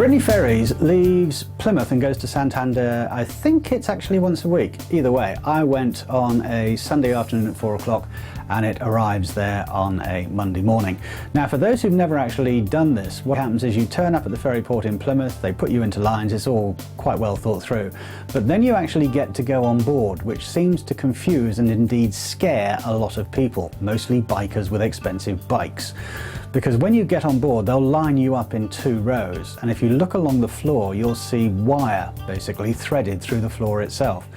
Brittany Ferries leaves Plymouth and goes to Santander. I think it's actually once a week. Either way, I went on a Sunday afternoon at 4 o'clock and it arrives there on a Monday morning. Now, for those who've never actually done this, what happens is you turn up at the ferry port in Plymouth, they put you into lines, it's all quite well thought through, but then you actually get to go on board, which seems to confuse and indeed scare a lot of people, mostly bikers with expensive bikes. Because when you get on board, they'll line you up in 2 rows, and if you look along the floor, you'll see wire basically threaded through the floor itself.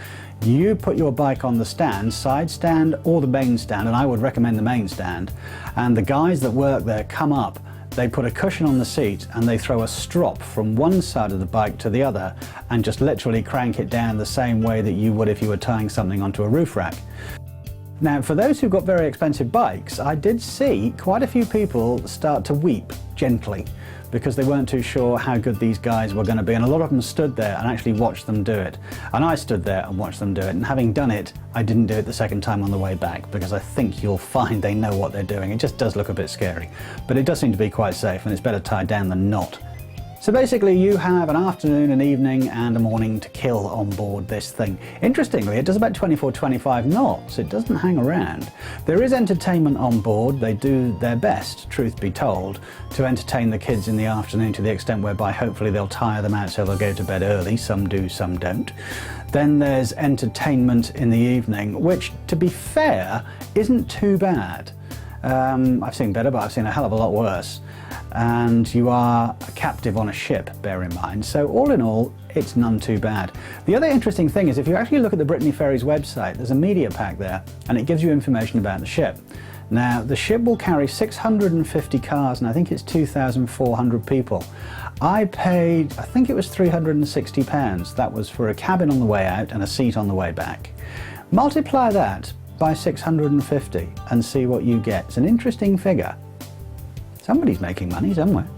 You put your bike on the stand, side stand or the main stand, and I would recommend the main stand, and the guys that work there come up, they put a cushion on the seat and they throw a strop from one side of the bike to the other and just literally crank it down the same way that you would if you were tying something onto a roof rack. Now, for those who've got very expensive bikes, I did see quite a few people start to weep gently because they weren't too sure how good these guys were going to be, and a lot of them stood there and actually watched them do it. And I stood there and watched them do it, and having done it, I didn't do it the second time on the way back because I think you'll find they know what they're doing. It just does look a bit scary, but it does seem to be quite safe, and it's better tied down than not. So basically you have an afternoon, an evening and a morning to kill on board this thing. Interestingly, it does about 24-25 knots. It doesn't hang around. There is entertainment on board. They do their best, truth be told, to entertain the kids in the afternoon to the extent whereby hopefully they'll tire them out so they'll go to bed early. Some do, some don't. Then there's entertainment in the evening, which, to be fair, isn't too bad. I've seen better, but I've seen a hell of a lot worse. And you are a captive on a ship, bear in mind. So all in all, it's none too bad. The other interesting thing is if you actually look at the Brittany Ferries website, there's a media pack there and it gives you information about the ship. Now, the ship will carry 650 cars and I think it's 2,400 people. I paid, I think it was £360. That was for a cabin on the way out and a seat on the way back. Multiply that by 650 and see what you get. It's an interesting figure. Somebody's making money somewhere.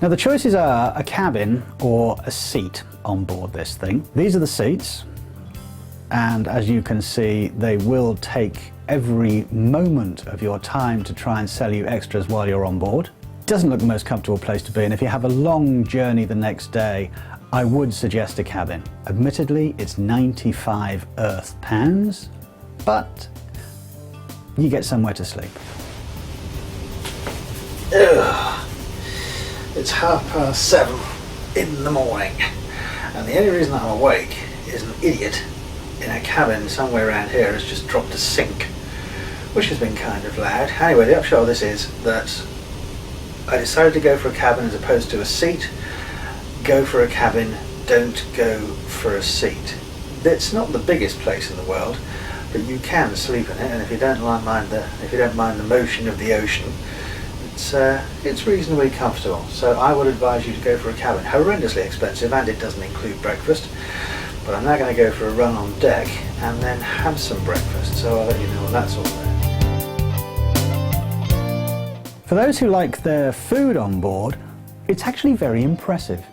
Now the choices are a cabin or a seat on board this thing. These are the seats, and as you can see, they will take every moment of your time to try and sell you extras while you're on board. Doesn't look the most comfortable place to be, and if you have a long journey the next day, I would suggest a cabin. Admittedly, it's 95 earth pounds, but you get somewhere to sleep. Ugh. It's 7:30 in the morning, and the only reason I'm awake is an idiot in a cabin somewhere around here has just dropped a sink, which has been kind of loud. Anyway, the upshot of this is that I decided to go for a cabin as opposed to a seat. Go for a cabin, don't go for a seat. It's not the biggest place in the world, but you can sleep in it, and if you don't mind the motion of the ocean, it's reasonably comfortable. So I would advise you to go for a cabin. Horrendously expensive, and it doesn't include breakfast, but I'm now going to go for a run on deck and then have some breakfast, so I'll let you know what that's all about. For those who like their food on board, it's actually very impressive.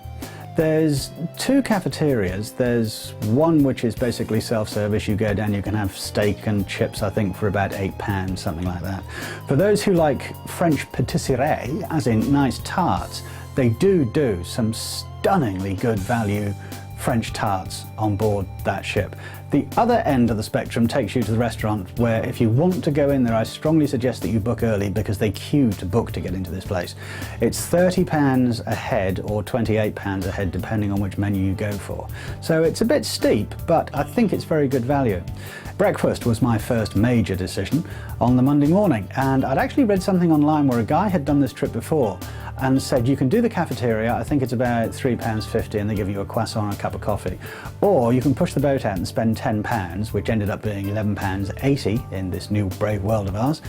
There's 2 cafeterias. There's one which is basically self-service. You go down, you can have steak and chips, I think, for about £8, something like that. For those who like French pâtisserie, as in nice tarts, they do some stunningly good value French tarts on board that ship. The other end of the spectrum takes you to the restaurant, where if you want to go in there, I strongly suggest that you book early because they queue to book to get into this place. It's £30 a head or £28 a head depending on which menu you go for. So it's a bit steep, but I think it's very good value. Breakfast was my first major decision on the Monday morning, and I'd actually read something online where a guy had done this trip before and said you can do the cafeteria, I think it's about £3.50, and they give you a croissant and a cup of coffee. Or you can push the boat out and spend £10, which ended up being £11.80 in this new brave world of ours,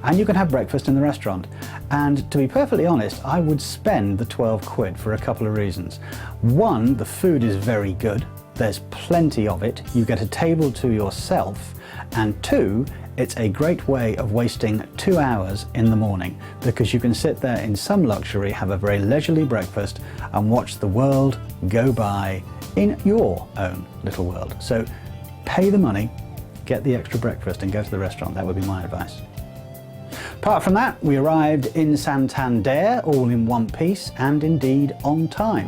and you can have breakfast in the restaurant. And to be perfectly honest, I would spend the 12 quid for a couple of reasons. One, the food is very good. There's plenty of it. You get a table to yourself. And 2, it's a great way of wasting 2 hours in the morning because you can sit there in some luxury, have a very leisurely breakfast and watch the world go by in your own little world. So pay the money, get the extra breakfast and go to the restaurant. That would be my advice. Apart from that, we arrived in Santander all in one piece and indeed on time.